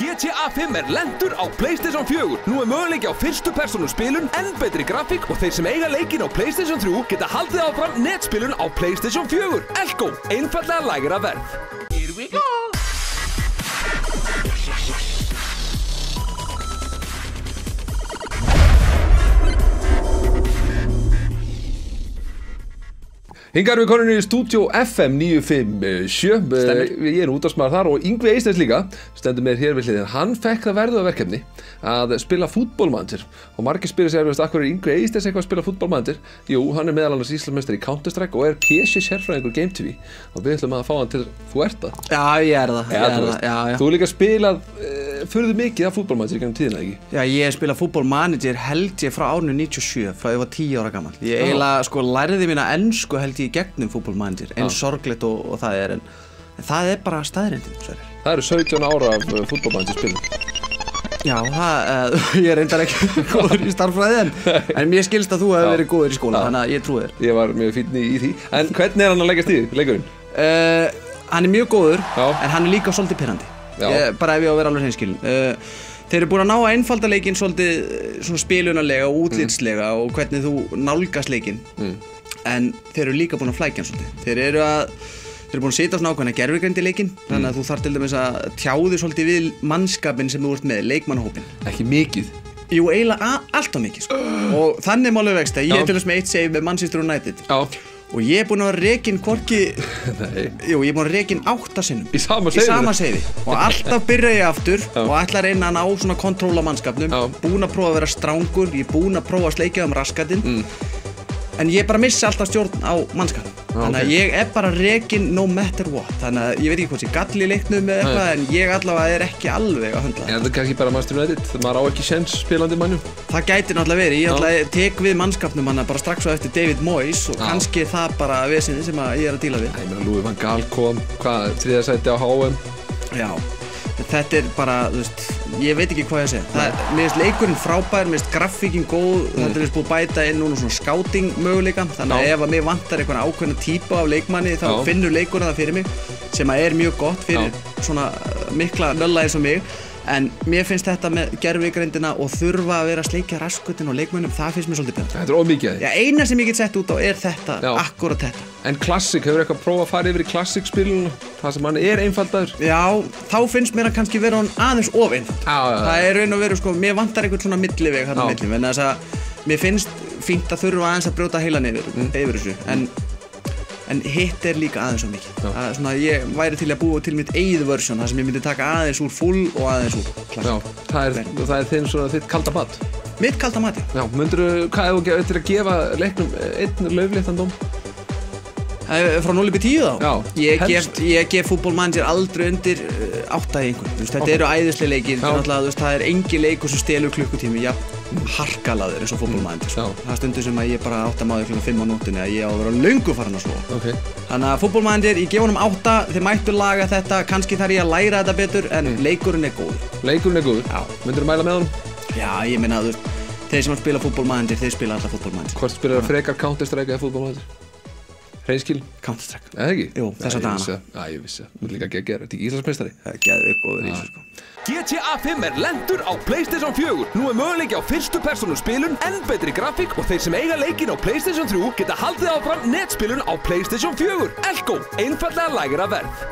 GTA 5 lendur á PlayStation 4. Nú möguleiki á fyrstu persónu spilun, enn betri grafík og þeir sem eiga leikinn á PlayStation 3 geta haldið áfram netspilun á PlayStation 4. Elko, einfallega lægra verð. Here we go! Hingar við konunni í Studio FM 957, ég útvarpsmaður þar og Yngvi Eysteins líka stendur mér hér við hliðina. Hann fekk það verðuga verkefni að spila fútbolmanager og margir spyrja sig af hverju Yngvi Eysteins eitthvað að spila fútbolmanager. Jú, hann meðal annars Íslandsmeistari í Counter-Strike og PC sérfræðingur Game TV og við ætlum að fá hann til þú ert það. Já, ég er það. Já. Þú líka spilað furðu mikið af fútbolmanager í gegnum tíðina, ekki? Já, ég spila fútbolmanager held ég frá árinu 97, frá ég var 10 ára gamall. Ég eiginlega lærði mína ensku held ég í gegnum fútbolmanager, eins sorglegt og það er, en það er bara staðreyndin, Sverrir. Það eru 17 ára af fútbolmanager spilum. Já, ég er reyndar ekki góður í starffræði, en mér skilst að þú hefur verið góður í skóla, þannig að ég trúi þér. Ég var mjög fínn í því. En hvernig er hann að leggjast í leikurinn? Hann er mjög góður, en hann er líka svolítið pirrandi. Bara ef ég á að vera alveg hreinskilinn. Þeir eru búin að ná að einfalda leikinn svolítið svona spilunarlega og útlitslega og hvernig þú nálgast leikinn. En þeir eru líka búin að flækja hann svolítið. Þeir eru búin að setja svona ákveðna gervigreind í leikinn, þannig að þú þarf til dæmis að tjá þig svolítið við mannskapinn sem þú ert með, leikmannahópinn. Ekki mikið? Jú, eiginlega alltaf mikið, sko. Og þannig málið vegst að ég er til dæmis með 1 save með Manchester United. Já. Og ég er búinn að vera rekinn hvorki... Jú, ég er búinn að rekinn 8 sinnum. Í sama seifi? Og alltaf byrja ég aftur og ætla að reyna að ná svona kontról á mannskapnum. Búinn að prófa að vera strángur, ég er búinn að prófa að sleikja raskatinn. En ég bara missi alltaf stjórn á mannskapnum. Þannig að ég er bara rekinn no matter what. Þannig að ég veit ekki hvort ég galli í leiknum eða eitthvað, en ég allavega er ekki alveg að höndla það. En það er kannski bara Manchester United, maður á ekki séns spilandi mannum. Það gæti náttúrulega verið, ég náttúrulega tek við mannskapnum hann bara strax á eftir David Moyes og kannski það bara vesinni sem ég er að díla við. Ég meina Louis van Gaal kom, hvað, 3. sæti á HM? Já, þetta er bara, þú veist, ég veit ekki hvað ég að segja. Mér finnst leikurinn frábær, mér finnst grafíkin góð, þetta er búið að bæta inn núna svona scouting möguleika, þannig að ef að mér vantar einhverja ákveðna típu af leikmanni þá finnur leikurinn það fyrir mig, sem er mjög gott fyrir svona mikla nölla eins og mig. En mér finnst þetta með gervigreindina og þurfa að vera að sleikja raskutinn og leikmönnum, það finnst mér svolítið betra. Þetta er ómikið að því? Já, eina sem ég get sett út á er þetta, akkúrat þetta. En klassik, hefur eitthvað prófað að fara yfir í klassikspiluna? Það sem hann er einfaldaður? Já, þá finnst mér að kannski vera hann aðeins of einfald. Það er raun og veru, sko, mér vantar einhvern svona milliveg hérna millum, en þess að mér finnst fínt að þurfa aðeins að brjóta heilan yfir þessu, en hitt er líka aðeins svo mikið. Svona, ég væri til að búa til mitt eigið version, þar sem ég myndi taka aðeins úr full og aðeins úr klassik. Já, það er þitt kalda mat? Mitt kalda mat, já. Já, myndirðu, hvað ef þú ættir að gefa leiknum einn laufléttan dóm? Frá 0 upp í 10 þá? Já, helst. Ég gef fútbolmanager aldrei undir 8 í einhvern. Þetta eru æðislega leikir, það er engin leikur sem stelur klukkutími, harkalaður eins og fútbolmanager. Það er stundu sem að ég bara átta maður kl. 5 á nóttunni að ég á að vera löngu farin að sofa. Þannig að fútbolmanager, ég gef honum 8, þeir mættu laga þetta, kannski þarf ég að læra þetta betur, en leikurinn er góður. Leikurinn er góður? Já. Myndirðu mæla með honum? Já, ég meina, þeir sem spila fútbolmanager, þeir spila alltaf fútbolmanager. Hvort spilar það frekar Counter-Strike eða fútbolmanager? Hreinskil? Counter-Strike. Eða ekki? Jú, þess að dana. Já, ég vissi það. Þú ert líka geggjaður. Ertu ekki Íslandsmeistari? Geggjaður, góður í þessu, sko. GTA 5 lendur á PlayStation 4. Nú möguleiki á fyrstu persónu spilun, enn betri grafík og þeir sem eiga leikinn á PlayStation 3 geta haldið áfram netspilun á PlayStation 4. Elko, einfallega lægra verð.